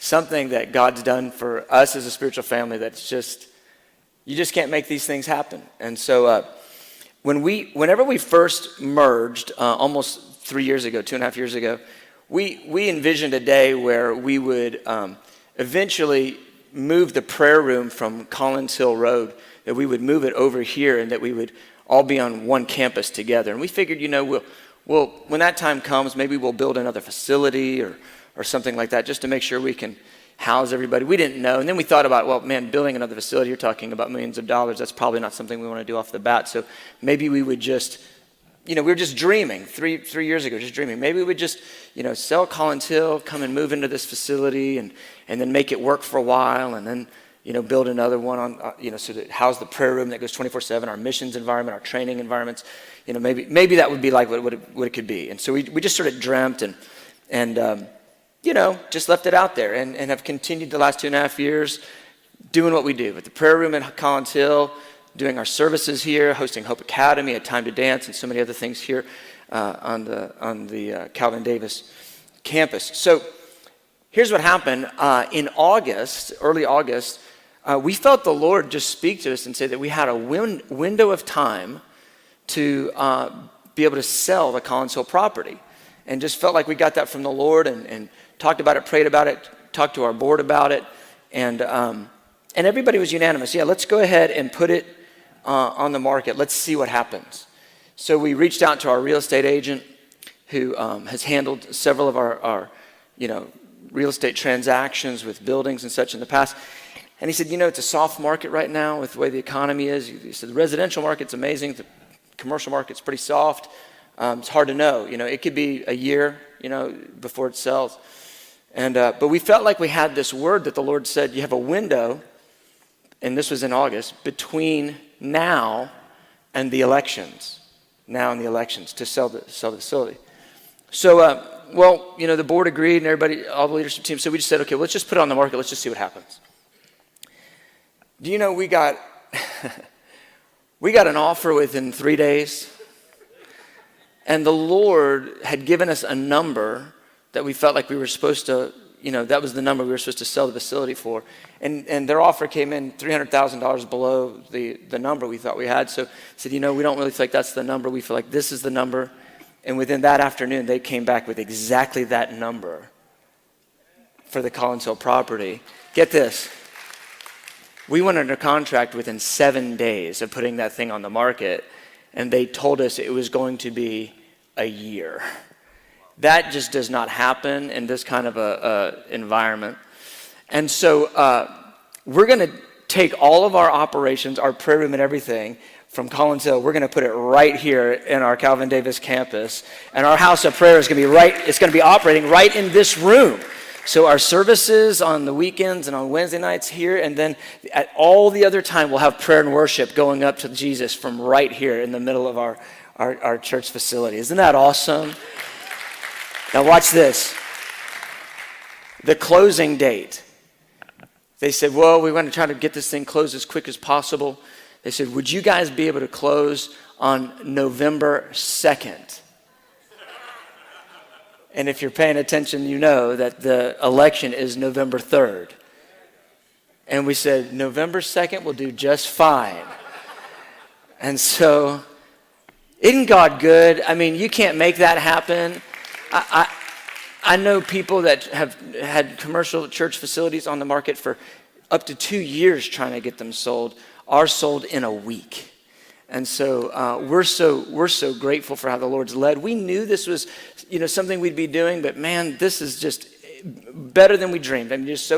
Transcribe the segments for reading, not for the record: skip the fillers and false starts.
something that God's done for us as a spiritual family that's just, you just can't make these things happen. And so whenever we first merged, almost 3 years ago, 2.5 years ago, we envisioned a day where we would eventually move the prayer room from Collins Hill Road, that we would move it over here and that we would all be on one campus together. And we figured, we'll when that time comes, maybe we'll build another facility or something like that just to make sure we can house everybody. We didn't know. And then we thought about, well, man, building another facility, you're talking about millions of dollars. That's probably not something we want to do off the bat. So maybe we would just, we were just dreaming, three years ago, just dreaming. Maybe we would just, sell Collins Hill, come and move into this facility and then make it work for a while and then, build another one on, so that house the prayer room that goes 24/7, our missions environment, our training environments. Maybe that would be like what it could be. And so we just sort of dreamt and just left it out there and have continued the last 2.5 years doing what we do with the prayer room at Collins Hill, doing our services here, hosting Hope Academy, a Time to Dance, and so many other things here on the Calvin Davis campus. So here's what happened. In August, early August, we felt the Lord just speak to us and say that we had a window of time to be able to sell the Collins Hill property. And just felt like we got that from the Lord and talked about it, prayed about it, talked to our board about it. And everybody was unanimous. Yeah, let's go ahead and put it on the market. Let's see what happens. So we reached out to our real estate agent who has handled several of our real estate transactions with buildings and such in the past. And he said, it's a soft market right now with the way the economy is. He said, the residential market's amazing. The commercial market's pretty soft. It's hard to know. It could be a year, before it sells. And but we felt like we had this word that the Lord said, you have a window, and this was in August, between now and the elections. Now and the elections to sell the facility. So, the board agreed and everybody, all the leadership team, so we just said, okay, let's just put it on the market. Let's just see what happens. Do you know we got an offer within 3 days? And the Lord had given us a number that we felt like we were supposed to, that was the number we were supposed to sell the facility for. And their offer came in $300,000 below the number we thought we had. So I said, we don't really feel like that's the number. We feel like this is the number. And within that afternoon, they came back with exactly that number for the Collins Hill property. Get this. We went under contract within 7 days of putting that thing on the market, and they told us it was going to be a year. That just does not happen in this kind of a environment. And so we're going to take all of our operations, our prayer room and everything from Collins Hill. We're going to put it right here in our Calvin Davis campus. And our house of prayer is going to be operating right in this room. So our services on the weekends and on Wednesday nights here, and then at all the other time, we'll have prayer and worship going up to Jesus from right here in the middle of our church facility. Isn't that awesome? Now watch this. The closing date. They said, well, we want to try to get this thing closed as quick as possible. They said, would you guys be able to close on November 2nd? And if you're paying attention, you know that the election is November 3rd. And we said, November 2nd will do just fine. And so, isn't God good? I mean, you can't make that happen. I know people that have had commercial church facilities on the market for up to 2 years trying to get them sold. Ours sold in a week. And so we're so grateful for how the Lord's led. We knew this was, something we'd be doing, but man, this is just better than we dreamed. I mean, just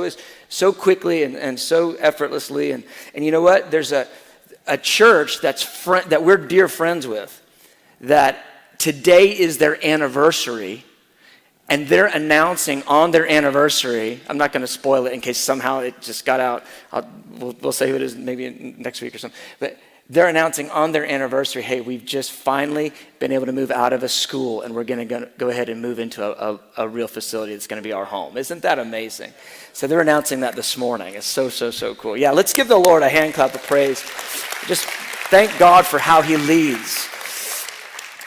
so quickly and so effortlessly. And you know what? There's a church that we're dear friends with, that today is their anniversary, and they're announcing on their anniversary. I'm not going to spoil it in case somehow it just got out. We'll say who it is maybe next week or something. But they're announcing on their anniversary, hey, we've just finally been able to move out of a school, and we're going to go ahead and move into a real facility that's going to be our home. Isn't that amazing? So they're announcing that this morning. It's so cool. Yeah, let's give the Lord a hand clap of praise. Just thank God for how he leads.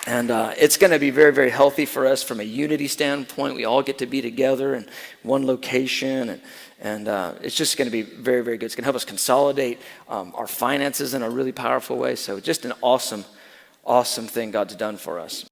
And it's going to be very, very healthy for us from a unity standpoint. We all get to be together in one location, and it's just going to be very, very good. It's going to help us consolidate our finances in a really powerful way. So just an awesome, awesome thing God's done for us.